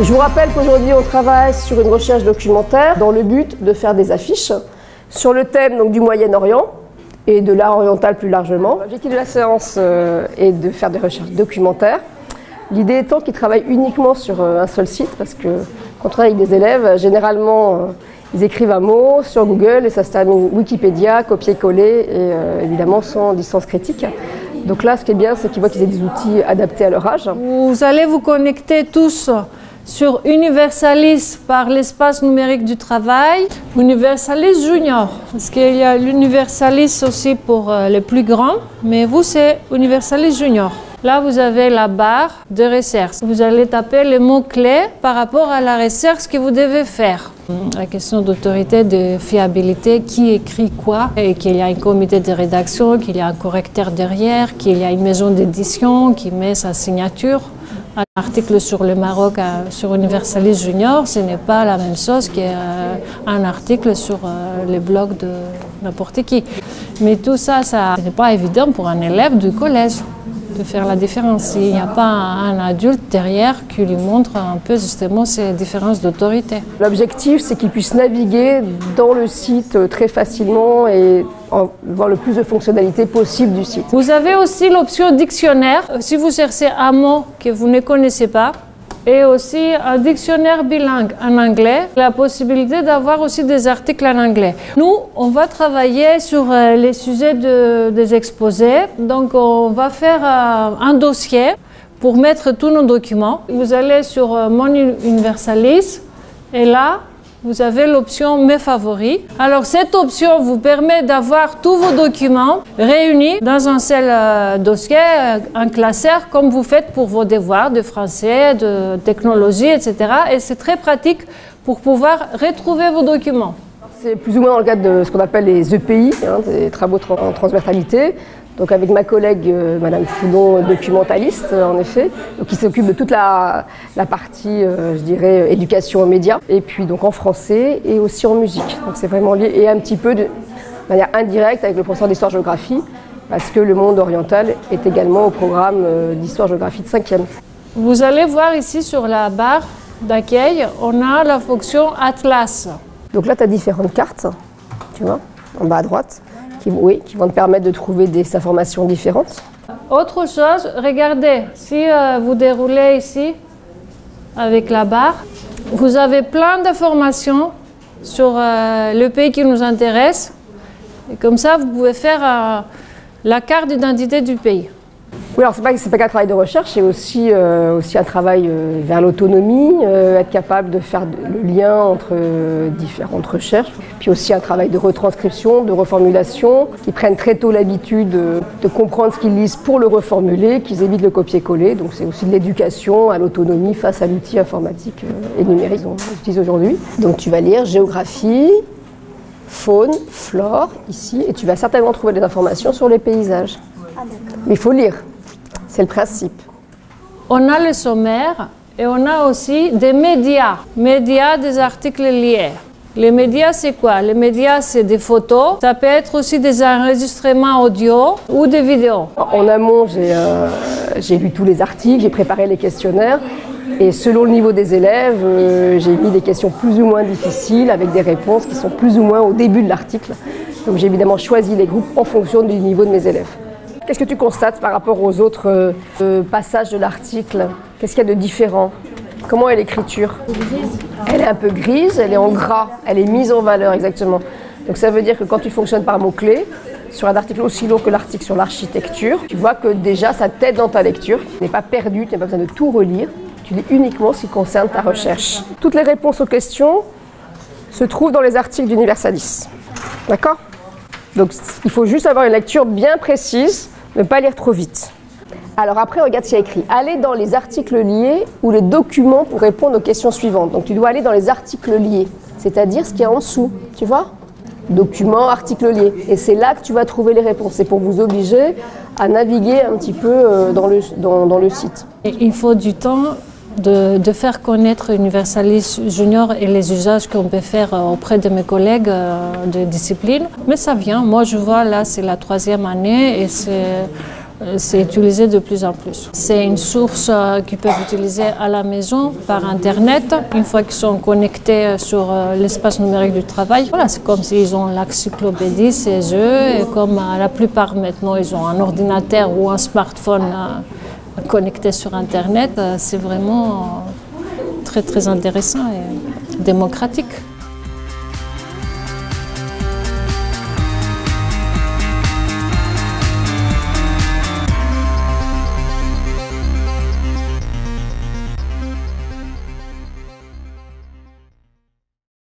Je vous rappelle qu'aujourd'hui on travaille sur une recherche documentaire dans le but de faire des affiches sur le thème donc, du Moyen-Orient et de l'art oriental plus largement. L'objectif de la séance est de faire des recherches documentaires. L'idée étant qu'ils travaillent uniquement sur un seul site parce que quand on travaille avec des élèves, généralement ils écrivent un mot sur Google et ça se termine Wikipédia, copier-coller et évidemment sans distance critique. Donc là, ce qui est bien, c'est qu'ils voient qu'ils ont des outils adaptés à leur âge. Vous allez vous connecter tous sur Universalis par l'espace numérique du travail, Universalis Junior, parce qu'il y a l'Universalis aussi pour les plus grands, mais vous c'est Universalis Junior. Là vous avez la barre de recherche. Vous allez taper les mots-clés par rapport à la recherche que vous devez faire. La question d'autorité, de fiabilité, qui écrit quoi, et qu'il y a un comité de rédaction, qu'il y a un correcteur derrière, qu'il y a une maison d'édition qui met sa signature. Un article sur le Maroc sur Universalis Junior, ce n'est pas la même chose qu'un article sur les blogs de n'importe qui. Mais tout ça, ce n'est pas évident pour un élève du collège de faire la différence. Il n'y a pas un adulte derrière qui lui montre un peu justement ces différences d'autorité. L'objectif, c'est qu'ils puissent naviguer dans le site très facilement et voir le plus de fonctionnalités possible du site. Vous avez aussi l'option dictionnaire, si vous cherchez un mot que vous ne connaissez pas, et aussi un dictionnaire bilingue en anglais, la possibilité d'avoir aussi des articles en anglais. Nous, on va travailler sur les sujets des exposés, donc on va faire un dossier pour mettre tous nos documents. Vous allez sur Mon Universalis et là, vous avez l'option Mes favoris. Alors cette option vous permet d'avoir tous vos documents réunis dans un seul dossier, un classeur comme vous faites pour vos devoirs de français, de technologie, etc. Et c'est très pratique pour pouvoir retrouver vos documents. C'est plus ou moins dans le cadre de ce qu'on appelle les EPI, des travaux en transversalité. Donc avec ma collègue Madame Foudon, documentaliste en effet, qui s'occupe de toute la partie, je dirais, éducation aux médias, et puis donc en français et aussi en musique. Donc c'est vraiment lié, et un petit peu de manière indirecte avec le professeur d'histoire-géographie, parce que le monde oriental est également au programme d'histoire-géographie de 5e. Vous allez voir ici sur la barre d'accueil, on a la fonction Atlas. Donc là tu as différentes cartes, tu vois, en bas à droite. Qui vont te permettre de trouver des informations différentes. Autre chose, regardez, si vous déroulez ici avec la barre, vous avez plein d'informations sur le pays qui nous intéresse. Et comme ça, vous pouvez faire la carte d'identité du pays. Oui, alors c'est pas qu'un travail de recherche, c'est aussi un travail vers l'autonomie, être capable de faire le lien entre différentes recherches, puis aussi un travail de retranscription, de reformulation, qui prennent très tôt l'habitude de comprendre ce qu'ils lisent pour le reformuler, qu'ils évitent le copier-coller. Donc c'est aussi de l'éducation à l'autonomie face à l'outil informatique et numérique qu'on utilise aujourd'hui. Donc tu vas lire géographie, faune, flore, ici, et tu vas certainement trouver des informations sur les paysages. Mais il faut lire. C'est le principe. On a le sommaire et on a aussi des médias. Médias, des articles liés. Les médias, c'est quoi? Les médias, c'est des photos. Ça peut être aussi des enregistrements audio ou des vidéos. En amont, j'ai lu tous les articles, j'ai préparé les questionnaires. Et selon le niveau des élèves, j'ai mis des questions plus ou moins difficiles avec des réponses qui sont plus ou moins au début de l'article. Donc j'ai évidemment choisi les groupes en fonction du niveau de mes élèves. Qu'est-ce que tu constates par rapport aux autres passages de l'article? Qu'est-ce qu'il y a de différent? Comment est l'écriture? Elle est un peu grise, elle est en gras, elle est mise en valeur exactement. Donc ça veut dire que quand tu fonctionnes par mots-clés, sur un article aussi long que l'article sur l'architecture, tu vois que déjà ça t'aide dans ta lecture. Tu n'es pas perdu, tu n'as pas besoin de tout relire, tu lis uniquement ce qui concerne ta recherche. Toutes les réponses aux questions se trouvent dans les articles d'Universalis. D'accord? Donc il faut juste avoir une lecture bien précise, ne pas lire trop vite. Alors après, regarde ce qu'il y a écrit. Allez dans les articles liés ou les documents pour répondre aux questions suivantes. Donc tu dois aller dans les articles liés, c'est-à-dire ce qu'il y a en dessous, tu vois? Documents, articles liés. Et c'est là que tu vas trouver les réponses. C'est pour vous obliger à naviguer un petit peu dans le site. Et il faut du temps de faire connaître Universalis Junior et les usages qu'on peut faire auprès de mes collègues de discipline. Mais ça vient. Moi, je vois là, c'est la 3e année et c'est utilisé de plus en plus. C'est une source qu'ils peuvent utiliser à la maison par Internet. Une fois qu'ils sont connectés sur l'espace numérique du travail, voilà, c'est comme s'ils ont l'encyclopédie chez eux. Et comme la plupart maintenant, ils ont un ordinateur ou un smartphone connecté sur Internet, c'est vraiment très très intéressant et démocratique.